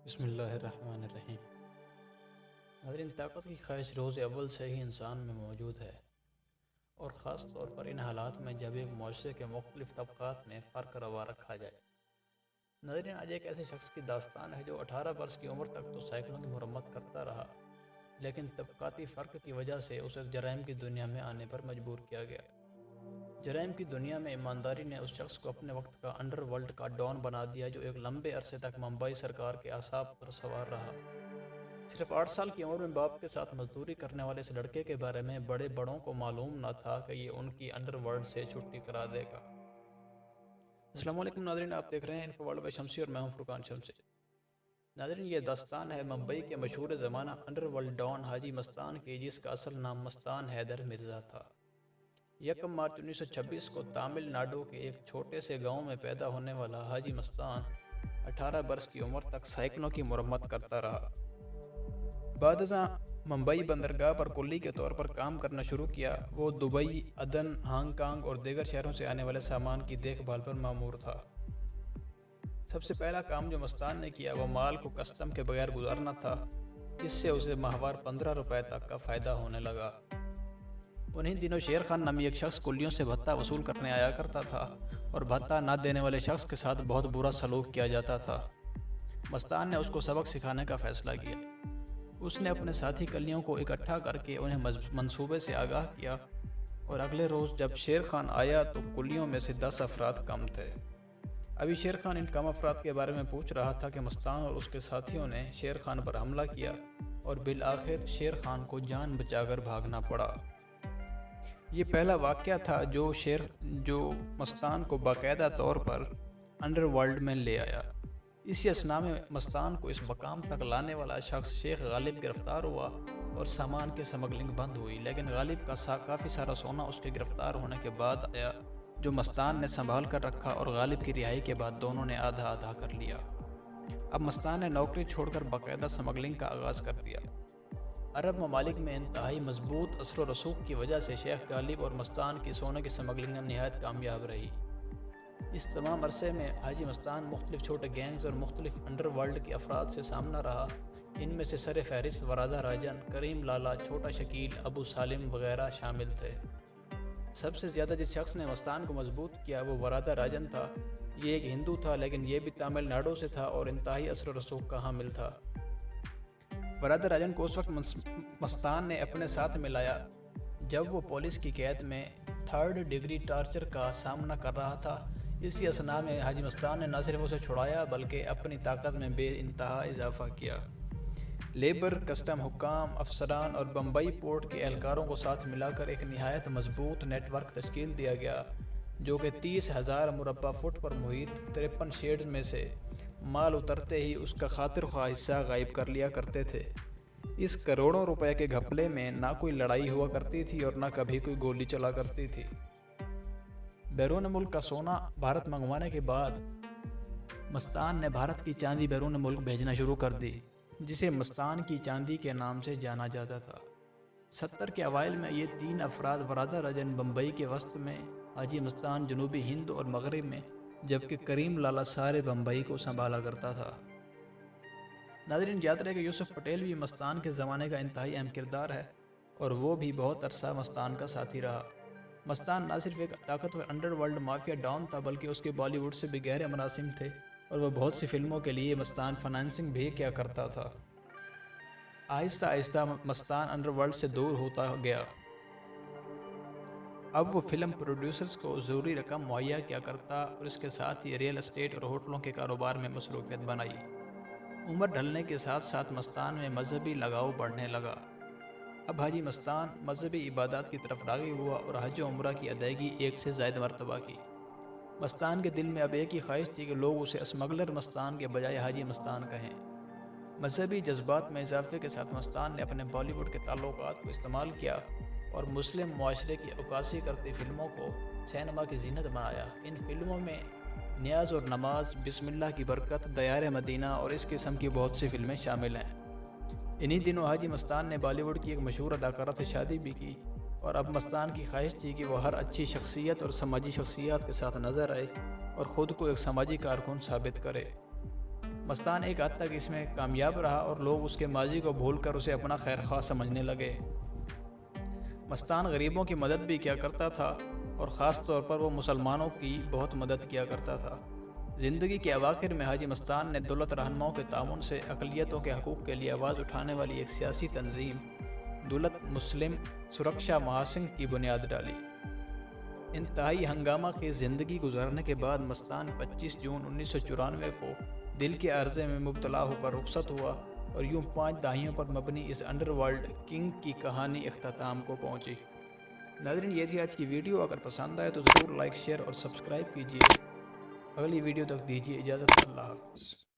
بسم اللہ الرحمن الرحیم۔ ناظرین، طاقت کی خواہش روز اول سے ہی انسان میں موجود ہے، اور خاص طور پر ان حالات میں جب ایک معاشرے کے مختلف طبقات میں فرق روا رکھا جائے۔ ناظرین، آج ایک ایسے شخص کی داستان ہے جو 18 برس کی عمر تک تو سائیکلوں کی مرمت کرتا رہا، لیکن طبقاتی فرق کی وجہ سے اسے جرائم کی دنیا میں آنے پر مجبور کیا گیا۔ جرائم کی دنیا میں ایمانداری نے اس شخص کو اپنے وقت کا انڈر ورلڈ کا ڈان بنا دیا، جو ایک لمبے عرصے تک ممبئی سرکار کے اعصاب پر سوار رہا۔ صرف 8 سال کی عمر میں باپ کے ساتھ مزدوری کرنے والے اس لڑکے کے بارے میں بڑے بڑوں کو معلوم نہ تھا کہ یہ ان کی انڈر ورلڈ سے چھٹی کرا دے گا۔ السلام علیکم ناظرین، آپ دیکھ رہے ہیں انفو ورلڈ بائی شمسی اور میں ہوں فرقان شمسی۔ ناظرین، یہ داستان ہے ممبئی کے مشہور زمانہ انڈر ورلڈ ڈان حاجی مستان کی، جس کا اصل نام مستان حیدر مرزا تھا۔ 1 مارچ 1926 کو تامل ناڈو کے ایک چھوٹے سے گاؤں میں پیدا ہونے والا حاجی مستان 18 برس کی عمر تک سائیکلوں کی مرمت کرتا رہا۔ بعد ازاں ممبئی بندرگاہ پر کلی کے طور پر کام کرنا شروع کیا۔ وہ دبئی، عدن، ہانگ کانگ اور دیگر شہروں سے آنے والے سامان کی دیکھ بھال پر مامور تھا۔ سب سے پہلا کام جو مستان نے کیا وہ مال کو کسٹم کے بغیر گزارنا تھا، جس سے اسے ماہوار 15 روپے تک کا فائدہ ہونے لگا۔ انہی دنوں شیر خان نامی ایک شخص کلیوں سے بھتہ وصول کرنے آیا کرتا تھا، اور بھتہ نہ دینے والے شخص کے ساتھ بہت برا سلوک کیا جاتا تھا۔ مستان نے اس کو سبق سکھانے کا فیصلہ کیا۔ اس نے اپنے ساتھی کلیوں کو اکٹھا کر کے انہیں منصوبے سے آگاہ کیا، اور اگلے روز جب شیر خان آیا تو کلیوں میں سے 10 افراد کم تھے۔ ابھی شیر خان ان کم افراد کے بارے میں پوچھ رہا تھا کہ مستان اور اس کے ساتھیوں نے شیر خان پر حملہ کیا، اور بالآخر شیر خان کو جان بچا کر بھاگنا پڑا۔ یہ پہلا واقعہ تھا جو مستان کو باقاعدہ طور پر انڈر ورلڈ میں لے آیا۔ اسی اثناء میں مستان کو اس مقام تک لانے والا شخص شیخ غالب گرفتار ہوا، اور سامان کی سمگلنگ بند ہوئی، لیکن غالب کا کافی سارا سونا اس کے گرفتار ہونے کے بعد آیا، جو مستان نے سنبھال کر رکھا، اور غالب کی رہائی کے بعد دونوں نے آدھا آدھا کر لیا۔ اب مستان نے نوکری چھوڑ کر باقاعدہ سمگلنگ کا آغاز کر دیا۔ عرب ممالک میں انتہائی مضبوط اثر و رسوخ کی وجہ سے شیخ غالب اور مستان کی سونے کی سمگلنگ نہایت کامیاب رہی۔ اس تمام عرصے میں حاجی مستان مختلف چھوٹے گینگز اور مختلف انڈر ورلڈ کے افراد سے سامنا رہا۔ ان میں سے سر فہرست ورادہ راجن، کریم لالا، چھوٹا شکیل، ابو سالم وغیرہ شامل تھے۔ سب سے زیادہ جس شخص نے مستان کو مضبوط کیا وہ ورادہ راجن تھا۔ یہ ایک ہندو تھا، لیکن یہ بھی تامل ناڈو سے تھا اور انتہائی اثر و رسوخ کا حامل تھا۔ ورادہ راجن کو اس وقت مستان نے اپنے ساتھ ملایا جب وہ پولیس کی قید میں 3rd ڈگری ٹارچر کا سامنا کر رہا تھا۔ اسی اثناء میں حاجی مستان نے نہ صرف اسے چھڑایا بلکہ اپنی طاقت میں بے انتہا اضافہ کیا۔ لیبر، کسٹم حکام، افسران اور بمبئی پورٹ کے اہلکاروں کو ساتھ ملا کر ایک نہایت مضبوط نیٹ ورک تشکیل دیا گیا، جو کہ 30,000 مربع فٹ پر محیط 53 شیڈز میں سے مال اترتے ہی اس کا خاطر خواہ حصہ غائب کر لیا کرتے تھے۔ اس کروڑوں روپے کے گھپلے میں نہ کوئی لڑائی ہوا کرتی تھی اور نہ کبھی کوئی گولی چلا کرتی تھی۔ بیرون ملک کا سونا بھارت منگوانے کے بعد مستان نے بھارت کی چاندی بیرون ملک بھیجنا شروع کر دی، جسے مستان کی چاندی کے نام سے جانا جاتا تھا۔ 70 کے اوائل میں یہ 3 افراد ورادہ راجن بمبئی کے وسط میں، حاجی مستان جنوبی ہند اور مغرب میں، جبکہ کریم لالا سارے بمبئی کو سنبھالا کرتا تھا۔ ناظرین، یاد رہے کہ یوسف پٹیل بھی مستان کے زمانے کا انتہائی اہم کردار ہے، اور وہ بھی بہت عرصہ مستان کا ساتھی رہا۔ مستان نہ صرف ایک طاقتور انڈر ورلڈ مافیا ڈان تھا بلکہ اس کے بالی ووڈ سے بھی گہرے مراسم تھے، اور وہ بہت سی فلموں کے لیے مستان فنانسنگ بھی کیا کرتا تھا۔ آہستہ آہستہ مستان انڈر ورلڈ سے دور ہوتا گیا۔ اب وہ فلم پروڈیوسرز کو ضروری رقم مہیا کیا کرتا، اور اس کے ساتھ ہی ریئل اسٹیٹ اور ہوٹلوں کے کاروبار میں مصروفیت بنائی۔ عمر ڈھلنے کے ساتھ ساتھ مستان میں مذہبی لگاؤ بڑھنے لگا۔ اب حاجی مستان مذہبی عبادات کی طرف راغب ہوا اور حج و عمرہ کی ادائیگی 1 سے زائد مرتبہ کی۔ مستان کے دل میں اب ایک ہی خواہش تھی کہ لوگ اسے اسمگلر مستان کے بجائے حاجی مستان کہیں۔ مذہبی جذبات میں اضافے کے ساتھ مستان نے اپنے بالی ووڈ کے تعلقات کو استعمال کیا اور مسلم معاشرے کی عکاسی کرتی فلموں کو سینما کی زینت بنایا۔ ان فلموں میں نیاز اور نماز، بسم اللہ کی برکت، دیار مدینہ اور اس قسم کی بہت سی فلمیں شامل ہیں۔ انہی دنوں حاجی مستان نے بالی ووڈ کی ایک مشہور اداکارہ سے شادی بھی کی، اور اب مستان کی خواہش تھی کہ وہ ہر اچھی شخصیت اور سماجی شخصیات کے ساتھ نظر آئے اور خود کو ایک سماجی کارکن ثابت کرے۔ مستان ایک حد تک اس میں کامیاب رہا اور لوگ اس کے ماضی کو بھول کر اسے اپنا خیر خواہ سمجھنے لگے۔ مستان غریبوں کی مدد بھی کیا کرتا تھا اور خاص طور پر وہ مسلمانوں کی بہت مدد کیا کرتا تھا۔ زندگی کے اواخر میں حاجی مستان نے دولت رہنماؤں کے تعاون سے اقلیتوں کے حقوق کے لیے آواز اٹھانے والی ایک سیاسی تنظیم دولت مسلم سرکشا محاسن کی بنیاد ڈالی۔ انتہائی ہنگامہ کی زندگی گزارنے کے بعد مستان 25 جون 1994 کو دل کے عرضے میں مبتلا ہو کر رخصت ہوا اور یوں 5 دہائیوں پر مبنی اس انڈر ورلڈ کنگ کی کہانی اختتام کو پہنچی۔ ناظرین، یہ تھی آج کی ویڈیو۔ اگر پسند آئے تو ضرور لائک، شیئر اور سبسکرائب کیجیے۔ اگلی ویڈیو تک دیجیے اجازت۔ اللہ حافظ۔